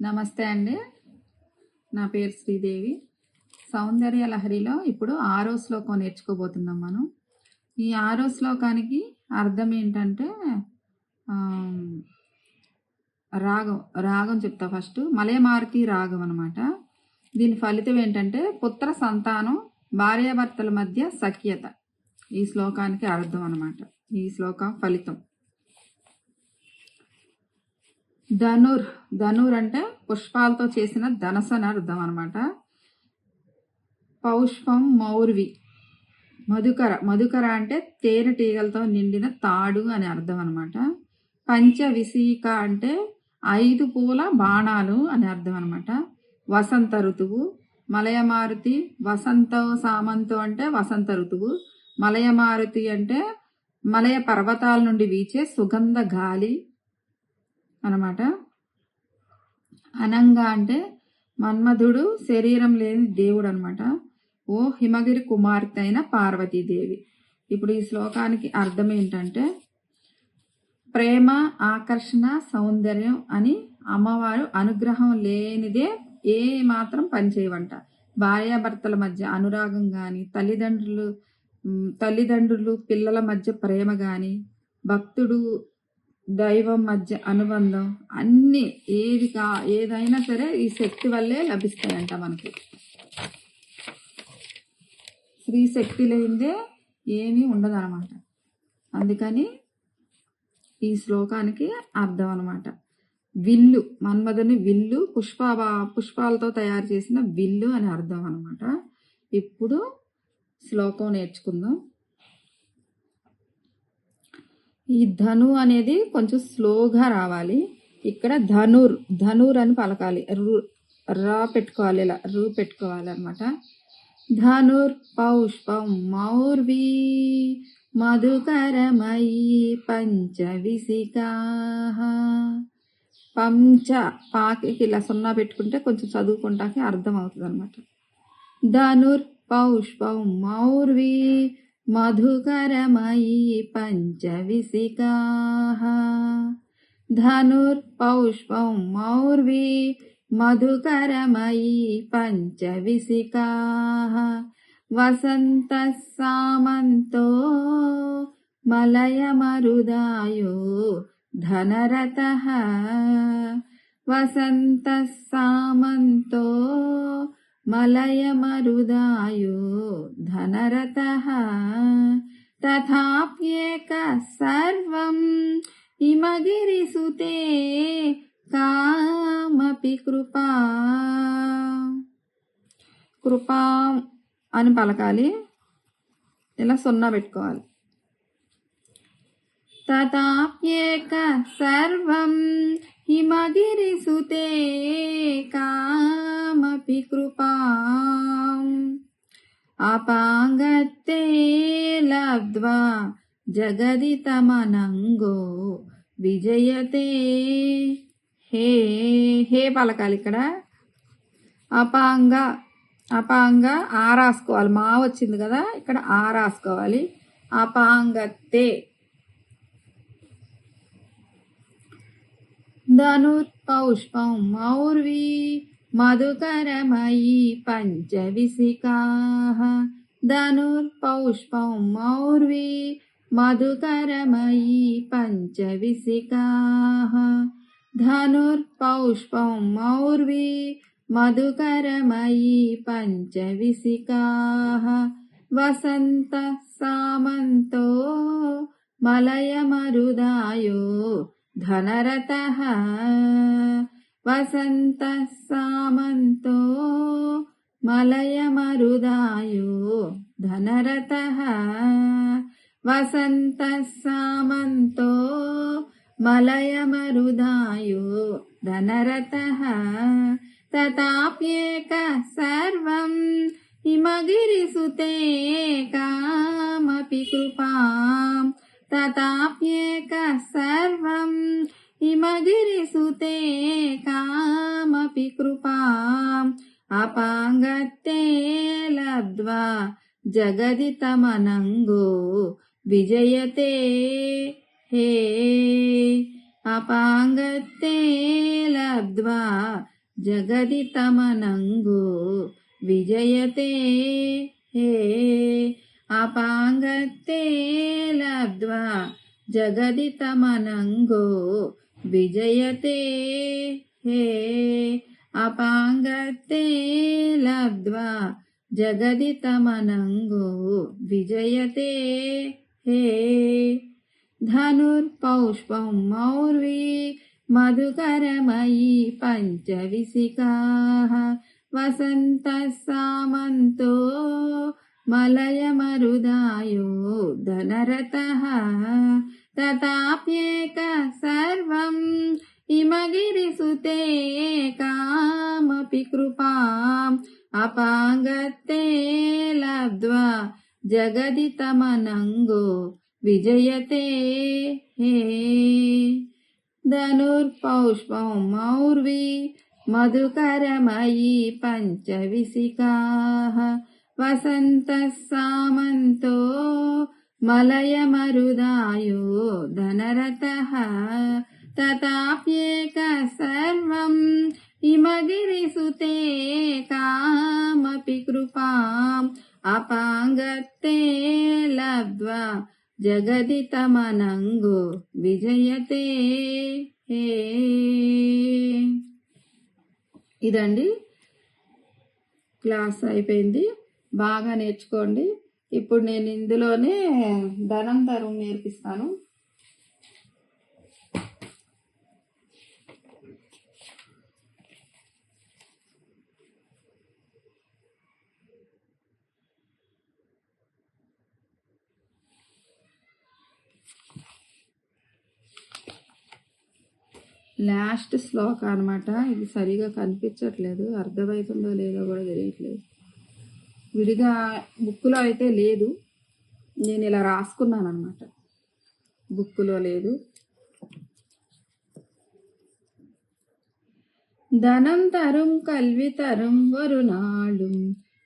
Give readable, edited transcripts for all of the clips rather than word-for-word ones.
నమస్తే అండి. నా పేరు శ్రీదేవి. సౌందర్య లహరిలో ఇప్పుడు 6వ శ్లోకం నేర్చుకోబోతున్నాం మనం. ఈ 6వ శ్లోకానికి అర్థం ఏంటంటే రాగం చెప్తా ఫస్ట్. మలయమారుతి రాగం అనమాట. దీని ఫలితం ఏంటంటే పుత్ర సంతానం, భార్యాభర్తల మధ్య సఖ్యత. ఈ శ్లోకానికి అర్థం అనమాట. ఈ శ్లోకం ఫలితం. ధనుర్ అంటే పుష్పాలతో చేసిన ధనస్సు అని అర్థం అనమాట. పౌష్పం మౌర్వి. మధుకర అంటే తేనెటీగలతో నిండిన తాడు అని అర్థం అనమాట. పంచవిశీక అంటే 5 పూల బాణాలు అని అర్థం అనమాట. వసంత ఋతువు. మలయమారుతి సామంతో అంటే వసంత ఋతువు. మలయమారుతి అంటే మలయ పర్వతాల నుండి వీచే సుగంధ గాలి అనమాట. అనంగా అంటే మన్మధుడు శరీరం లేని దేవుడు అనమాట. ఓ హిమగిరి కుమార్తె అయిన పార్వతీదేవి. ఇప్పుడు ఈ శ్లోకానికి అర్థం ఏంటంటే ప్రేమ, ఆకర్షణ, సౌందర్యం అని అమ్మవారు అనుగ్రహం లేనిదే ఏ మాత్రం పనిచేయవంట. భార్యాభర్తల మధ్య అనురాగం కానీ, తల్లిదండ్రులు పిల్లల మధ్య ప్రేమ కానీ, భక్తుడు దైవం మధ్య అనుబంధం అన్నీ ఏదైనా సరే ఈ శక్తి వల్లే లభిస్తాయంట మనకి. స్త్రీ శక్తి లేనిదే ఏమీ ఉండదు అనమాట. అందుకని ఈ శ్లోకానికి అర్థం అనమాట. విల్లు, మన్మధుని విల్లు, పుష్పాలతో తయారు చేసిన విల్లు అని అర్థం అనమాట. ఇప్పుడు శ్లోకం నేర్చుకుందాం. ఈ ధను అనేది కొంచెం స్లోగా రావాలి. ఇక్కడ ధనుర్ అని పలకాలి. రా పెట్టుకోవాలి, ఇలా రూ పెట్టుకోవాలి అనమాట. ధనుర్ పౌష్పం మౌర్వి మధుకరమయీ పంచవిశికా. పాకి ఇలా సున్నా పెట్టుకుంటే కొంచెం చదువుకుంటాకి అర్థం అవుతుంది అనమాట. ధనుర్ పౌష్పం మౌర్వి మధుకరమయీ పంచవిశికా. ధనుర్పౌష్పం మౌర్వి మధుకరమయీ పంచవిశికా. వసంత సామంతో మలయమరుదాయో ధనరతః. వసంత సామంతో మలయమరుదాయో ధనరతః. తథాప్యేక సర్వం హిమగిరిసుతే కామపి కృపా అని పలకాలి. ఇలా సున్నా పెట్టుకోవాలి. తథాప్యేక సర్వం హిమగిరిసుతే కామపి కృపా. అపాంగతే లబ్ధ్వా జగదితమనంగో విజయతే. హే పలకాలి ఇక్కడ. అపాంగ ఆ రాసుకోవాలి. మా వచ్చింది కదా, ఇక్కడ ఆ రాసుకోవాలి. అపాంగతే. ధనుర్పౌష్పం మౌర్వి మధుకరమయీ పంచవిశికా. ధనుర్పౌష్పం మౌర్వి మధుకరమయీ పంచవిశికా. ధనుర్పౌష్పం మౌర్వి మధుకరమయీ పంచవిశికా. వసంత సామంతో మలయమరుదాయో ధనరతః. వసంత సామంతో మలయమరుదాయో ధనరతః. వసంత సామంతో మలయమరుదాయో ధనరతః. తథాప్యేక సర్వం హిమగిరిసుతే కామపి కృపాం. తథాప్యేక సర్వం హిమగిరిసుతే కామపి కృపాం. అపాంగతే లబ్ధ్వా జగదితమనంగో విజయతే. హే అపాంగతే లబ్ధ్వా जगदितमनङ्गो विजयते हे अपाङ्गत्ते लब्ध्वा जगदितमनङ्गो विजयते हे अपाङ्गत्ते लब्ध्वा जगदितमनङ्गो विजयते हे धनुर्पौष्पं मौर्वी मधुकरमयी पञ्चविशिखाः वसन्तः सामन्तो मलयमरुदायो धनरतः तथाप्येकः सर्वम् हिमगिरिसुते कामपि कृपाम् अपाङ्गत्ते लब्ध्वा जगदितमनङ्गो विजयते हे धनुर्पौष्पं मौर्वी मधुकरमयी पञ्चविशिखाः वसन्तः सामन्तो मलयमरुदायो धनरतः तथाप्येकः सर्वम् हिमगिरिसुते कामपि कृपाम् अपाङ्गत्ते लब्ध्वा जगदितमनङ्गो विजयते हे ఇదండి క్లాస్ అయిపోయింది. బాగా నేర్చుకోండి. ఇప్పుడు నేను ఇందులోనే ధనం తరం నేర్పిస్తాను. లాస్ట్ శ్లోక అనమాట. ఇది సరిగా కనిపించట్లేదు, అర్థమవుతుందో లేదో కూడా తెలియట్లేదు. విడిగా బుక్కులో అయితే లేదు, నేను ఇలా రాసుకున్నాను అనమాట. బుక్కులో లేదు. தனம் தரும் கல்வி தரும் ஒரு நாளும்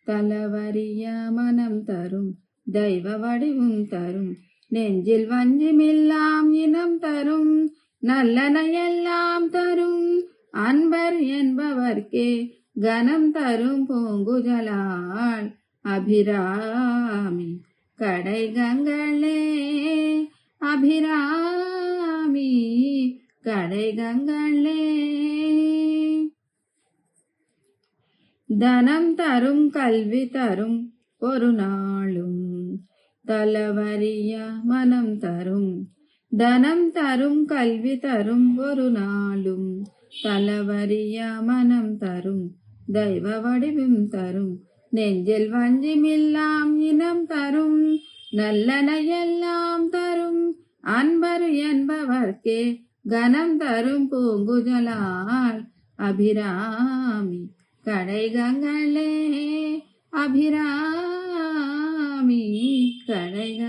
தலவரிய மனம் தரும் தெய்வ வடிவும் தரும் நெஞ்சில் வஞ்சிமில்லாம் இனம் தரும் நல்லன எல்லாம் தரும் அன்பர் என்பவர்க்கே கனம் தரும் பூங்குஜலாள் அபிராமி கடைகங்களே அபிராமி கடைகங்களே தனம் தரும் கல்வி தரும் ஒரு நாளும் தலவரிய மனம் தரும் தனம் தரும் கல்வி தரும் ஒரு நாளும் தலவரிய மனம் தரும் தெய்வ வடிவும் தரும் நெஞ்சில் வஞ்சிமில்லாம் இனம் தரும் நல்லன எல்லாம் தரும் அன்பர் என்பவர்க்கே கனம் தரும் பூங்குஜலாள் அபிராமி கடைகங்களே அபிராமி கடைக